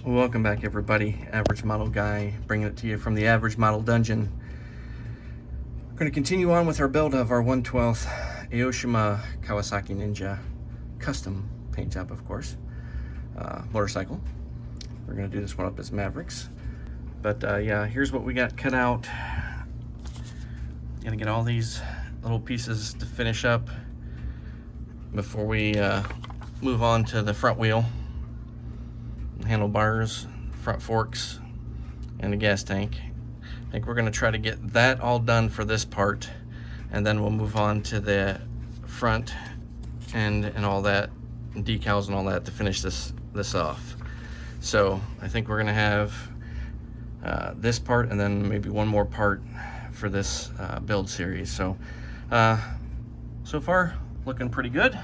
Welcome back, everybody. Average Model Guy, bringing it to you from the Average Model Dungeon. We're going to continue on with our build of our 1/12 Aoshima Kawasaki Ninja custom paint job, of course, motorcycle. We're going to do this one up as Mavericks. But yeah, here's what we got cut out. Gonna get all these little pieces to finish up before we move on to the front wheel, handlebars, front forks, and the gas tank. I think we're going to try to get that all done for this part, and then we'll move on to the front end and all that, and decals and all that to finish this off. So I think we're going to have this part and then maybe one more part for this build series. So so far looking pretty good.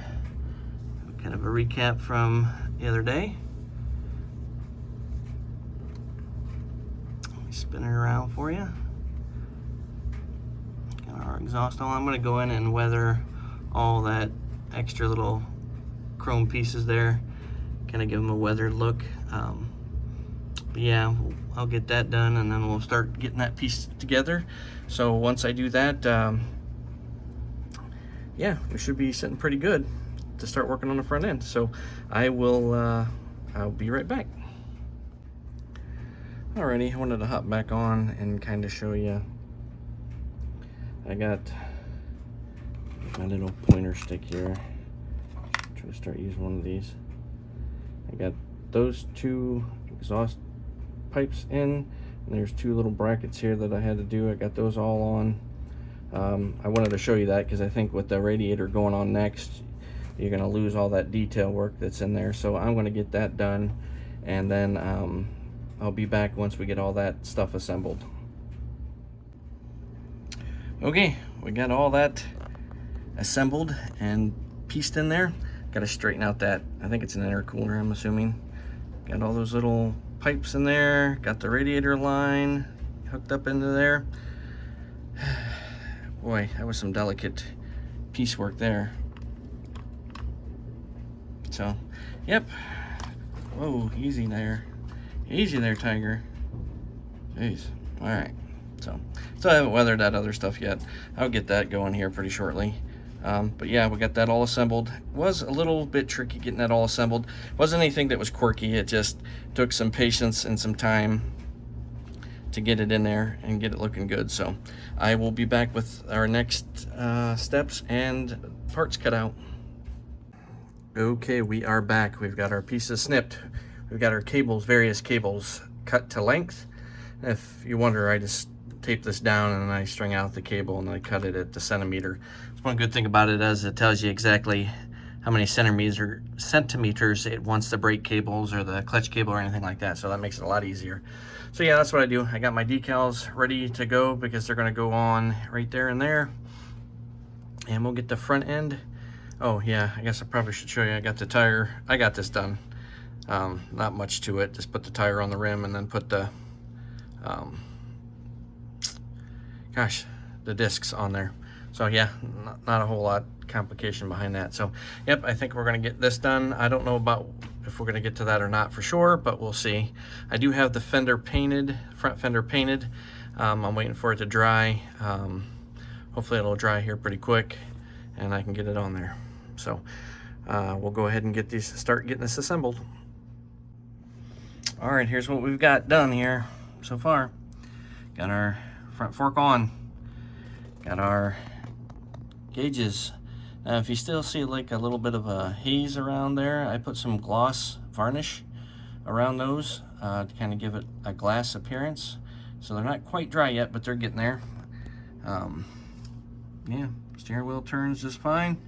Kind of a recap from the other day. Spin it around for you. Got our exhaust on. I'm going to go in and weather all that extra little chrome pieces there, kind of give them a weathered look. But yeah, I'll get that done and then we'll start getting that piece together. So once I do that, yeah, we should be sitting pretty good to start working on the front end. So I'll be right back. Alrighty, I wanted to hop back on and kind of show you. I got my little pointer stick here. Try to start using one of these. I got those two exhaust pipes in, and there's two little brackets here that I had to do. I got those all on. I wanted to show you that because I think with the radiator going on next, you're going to lose all that detail work that's in there. So I'm going to get that done, and then I'll be back once we get all that stuff assembled. Okay, we got all that assembled and pieced in there. Got to straighten out that, I think it's an intercooler, I'm assuming. Got all those little pipes in there. Got the radiator line hooked up into there. Boy, that was some delicate piecework there. So, yep. Whoa, easy there. Easy there, Tiger. Jeez. Alright. So I haven't weathered that other stuff yet. I'll get that going here pretty shortly. But yeah, we got that all assembled. Was a little bit tricky getting that all assembled. Wasn't anything that was quirky. It just took some patience and some time to get it in there and get it looking good. So I will be back with our next steps and parts cut out. Okay, we are back. We've got our pieces snipped. We've got our cables, various cables cut to length. If you wonder, I just tape this down and then I string out the cable and I cut it at the centimeter. One good thing about it is it tells you exactly how many centimeters it wants the brake cables or the clutch cable or anything like that. So that makes it a lot easier. So yeah, that's what I do. I got my decals ready to go because they're going to go on right there and there. And we'll get the front end. Oh yeah, I guess I probably should show you. I got the tire. I got this done. Not much to it. Just put the tire on the rim and then put the the discs on there. So yeah, not a whole lot complication behind that. So yep, I think we're gonna get this done. I don't know about if we're gonna get to that or not for sure, but we'll see. I do have the fender painted, front fender painted. I'm waiting for it to dry. Hopefully it'll dry here pretty quick and I can get it on there. So we'll go ahead and start getting this assembled. All right, here's what we've got done here so far. Got our front fork on. Got our gauges. Now if you still see like a little bit of a haze around there, I put some gloss varnish around those to kind of give it a glass appearance. So they're not quite dry yet, but they're getting there. Yeah, steering wheel turns just fine.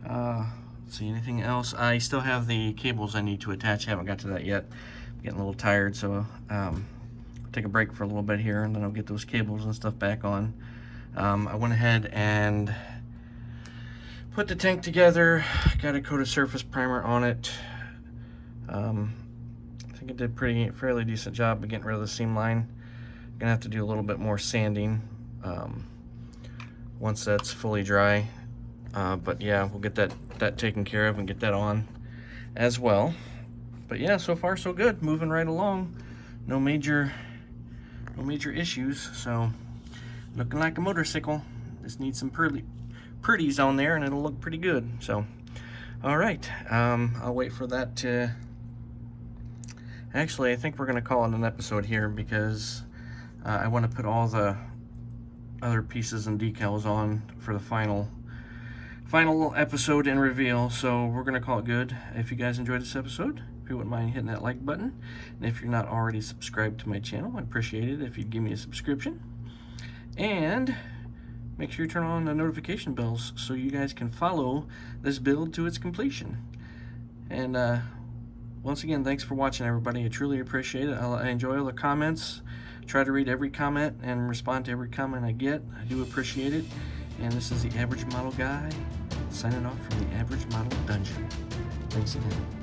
Let's see, anything else? I still have the cables I need to attach. I haven't got to that yet. I'm getting a little tired, so take a break for a little bit here and then I'll get those cables and stuff back on. I went ahead and put the tank together. Got a coated surface primer on it. I think it did fairly decent job of getting rid of the seam line. Gonna have to do a little bit more sanding once that's fully dry. But yeah, we'll get that taken care of and get that on as well. But yeah, so far so good. Moving right along. No major issues. So looking like a motorcycle. Just need some pretties on there and it'll look pretty good. So all right, I'll wait for that to... Actually, I think we're going to call it an episode here because I want to put all the other pieces and decals on for the final episode and reveal. So we're going to call it good. If you guys enjoyed this episode, if you wouldn't mind hitting that like button, and if you're not already subscribed to my channel, I'd appreciate it if you'd give me a subscription. And make sure you turn on the notification bells so you guys can follow this build to its completion. And once again, thanks for watching, everybody. I truly appreciate it. I enjoy all the comments. Try to read every comment and respond to every comment I get. I do appreciate it. And this is the Average Model Guy signing off from the Average Model Dungeon. Thanks again.